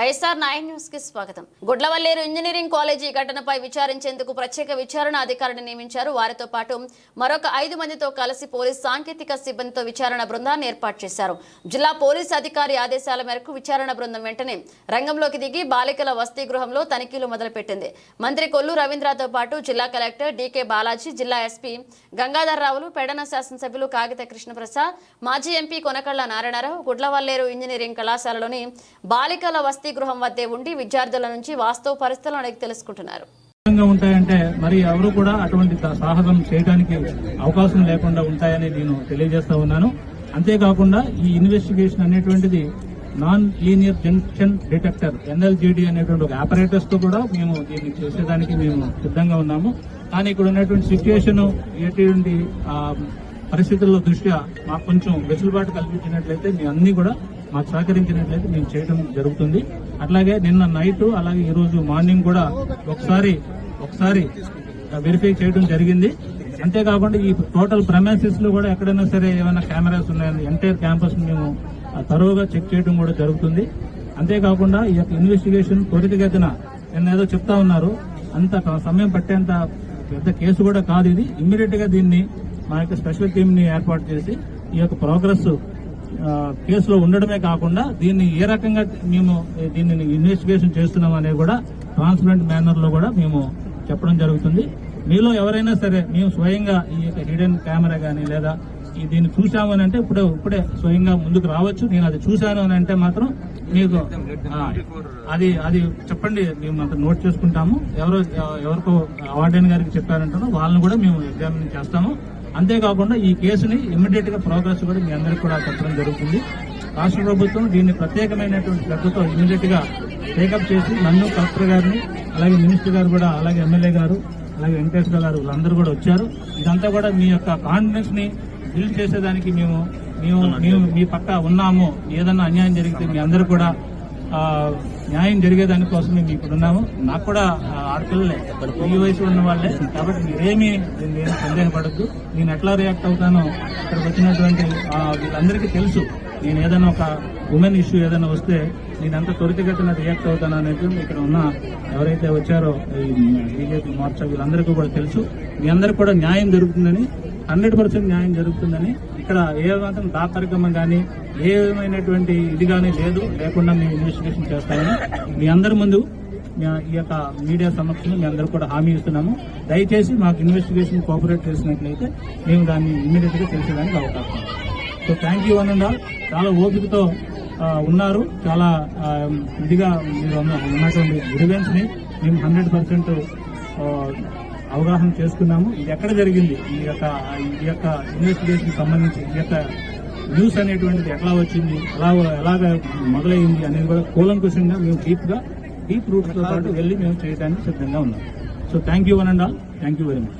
వైఎస్ఆర్9 news కి స్వాగతం. Gudlavalleru engineering college ఘటనపై విచారించేందుకు ప్రత్యేక విచారణ అధికారిని నియమించారు. వారితో పాటు మరొక 5 మందితో కలిసి పోలీస్ సాంకేతిక సిబ్బందితో విచారణ బృందాన్ని ఏర్పాటు చేశారు. జిల్లా పోలీస్ అధికారి ఆదేశాల మేరకు విచారణ బృందం వెంటనే రంగంలోకి దిగి బాలికల వసతి గృహంలో తనిఖీలు మొదలుపెట్టింది. మంత్రి కొల్లు రవీంద్రతో పాటు జిల్లా కలెక్టర్ డీకే బాలాజీ, జిల్లా ఎస్పీ గంగాధర్ రావులు, పెడన శాసనసభ్యులు కాగిత కృష్ణప్రసాద్, మాజీ ఎంపీ కొనకళ్ళ నారాయణరావు గుడ్లవల్లేరు ఇంజనీరింగ్ కళాశాలలోని బాలికల వసతి గృహం వద్దే ఉండి విద్యార్థుల నుంచి వాస్తవ పరిస్థితులను అడిగి తెలుసుకుంటున్నారు. ఉంటాయంటే మరి ఎవరు కూడా అటువంటి సాహసం చేయడానికి అవకాశం లేకుండా ఉంటాయని నేను తెలియజేస్తా ఉన్నాను. అంతేకాకుండా ఈ ఇన్వెస్టిగేషన్ అనేటువంటిది non linear junction detector NLGD అనేటువంటి ఒక ఆపరేటర్స్ తో కూడా మేము దీన్ని చేసేదానికి మేము సిద్ధంగా ఉన్నాము. కానీ ఇక్కడ ఉన్నటువంటి సిచ్యువేషన్ ఎటువంటి పరిస్థితుల్లో దృష్ట్యా మాకు కొంచెం వెసులుబాటు కల్పించినట్లయితే మీ అన్ని కూడా మాకు సహకరించినట్లయితే మేము చేయడం జరుగుతుంది. అట్లాగే నిన్న నైట్ అలాగే ఈ రోజు మార్నింగ్ కూడా ఒకసారి వెరిఫై చేయడం జరిగింది. అంతేకాకుండా ఈ టోటల్ ప్రెమైసెస్ లో కూడా ఎక్కడైనా సరే ఏమైనా కెమెరాస్ ఉన్నాయని ఎంటైర్ క్యాంపస్ మేము తరోగా చెక్ చేయడం కూడా జరుగుతుంది. అంతేకాకుండా ఈ యొక్క ఇన్వెస్టిగేషన్ త్వరితగతిన నిన్న ఏదో చెప్తా ఉన్నారు, అంత సమయం పట్టేంత పెద్ద కేసు కూడా కాదు ఇది. ఇమ్మీడియట్ గా దీన్ని మా యొక్క స్పెషల్ టీమ్ ని ఏర్పాటు చేసి ఈ యొక్క ప్రోగ్రెస్ కేసులో ఉండడమే కాకుండా దీన్ని ఏ రకంగా మేము దీన్ని ఇన్వెస్టిగేషన్ చేస్తున్నాం అనేది కూడా ట్రాన్స్పరెంట్ మేనర్ లో కూడా మేము చెప్పడం జరుగుతుంది. మీలో ఎవరైనా సరే మేము స్వయంగా ఈ యొక్క హిడెన్ కెమెరా గానీ లేదా దీన్ని చూసాము అని అంటే ఇప్పుడే స్వయంగా ముందుకు రావచ్చు. నేను అది చూశాను అని అంటే మాత్రం మీకు అది చెప్పండి, మేము అంత నోట్ చేసుకుంటాము. ఎవరికో వార్డెన్ గారికి చెప్పారంటారో వాళ్ళని కూడా మేము ఎగ్జామిన్ చేస్తాము. అంతేకాకుండా ఈ కేసుని ఇమ్మీడియట్ గా ప్రోగ్రెస్ కూడా మీ అందరికీ కూడా చెప్పడం జరుగుతుంది. రాష్ట్ర ప్రభుత్వం దీన్ని ప్రత్యేకమైనటువంటి శ్రద్ధతో ఇమ్మీడియట్ గా టేకప్ చేసి నన్ను, కలెక్టర్ గారిని, అలాగే మినిస్టర్ గారు కూడా, అలాగే ఎమ్మెల్యే గారు, అలాగే వెంకటేశ్వర గారు వీళ్ళందరూ కూడా వచ్చారు. ఇదంతా కూడా మీ యొక్క కాన్ఫిడెన్స్ ని బిల్డ్ చేసేదానికి మేము మీ పక్క ఉన్నాము. ఏదన్నా అన్యాయం జరిగితే మీ అందరూ కూడా న్యాయం జరిగేదానికోసం మేము ఇప్పుడు ఉన్నాము. నాకు కూడా ఆడపిల్లలే, ఈ వయసు ఉన్న వాళ్ళే, కాబట్టి మీరేమీ సందేహపడద్దు. నేను ఎట్లా రియాక్ట్ అవుతానో ఇక్కడికి వచ్చినటువంటి వీళ్ళందరికీ తెలుసు. నేను ఏదైనా ఒక ఉమెన్ ఇష్యూ ఏదైనా వస్తే నేను ఎంత త్వరితగతిన రియాక్ట్ అవుతాను అనేది ఇక్కడ ఉన్న ఎవరైతే వచ్చారో ఈ బీజేపీ మోర్చా వీళ్ళందరికీ కూడా తెలుసు. మీ అందరికీ కూడా న్యాయం జరుగుతుందని, 100% న్యాయం జరుగుతుందని, ఇక్కడ ఏ మాత్రం దాపరికం కానీ ఏ విధమైనటువంటి ఇది కానీ లేకుండా మేము ఇన్వెస్టిగేషన్ చేస్తామని మీ అందరి ముందు ఈ యొక్క మీడియా సమక్షంలో మీ అందరూ కూడా హామీ ఇస్తున్నాము. దయచేసి మాకు ఇన్వెస్టిగేషన్ కోఆపరేట్ చేసినట్లయితే మేము దాన్ని ఇమ్మీడియట్ గా తెలిసేదానికి అవకాశం ఉంది. So thank you one and all. చాలా ఓపికతో ఉన్నారు. చాలా ఇదిగా మీరు ఉన్నటువంటి గ్రీవెన్స్ ని మేము 100% అవగాహన చేసుకున్నాము. ఇది ఎక్కడ జరిగింది, ఈ యొక్క ఇన్వెస్టిగేషన్ సంబంధించి ఈ యొక్క న్యూస్ అనేటువంటిది ఎట్లా వచ్చింది, ఎలాగ మొదలైంది అనేది కూడా కూలంకుషంగా మేము డీప్ రూట్స్ తో పాటు వెళ్లి మేము చేయడానికి సిద్ధంగా ఉన్నాం. So thank you one and all. Thank you very much.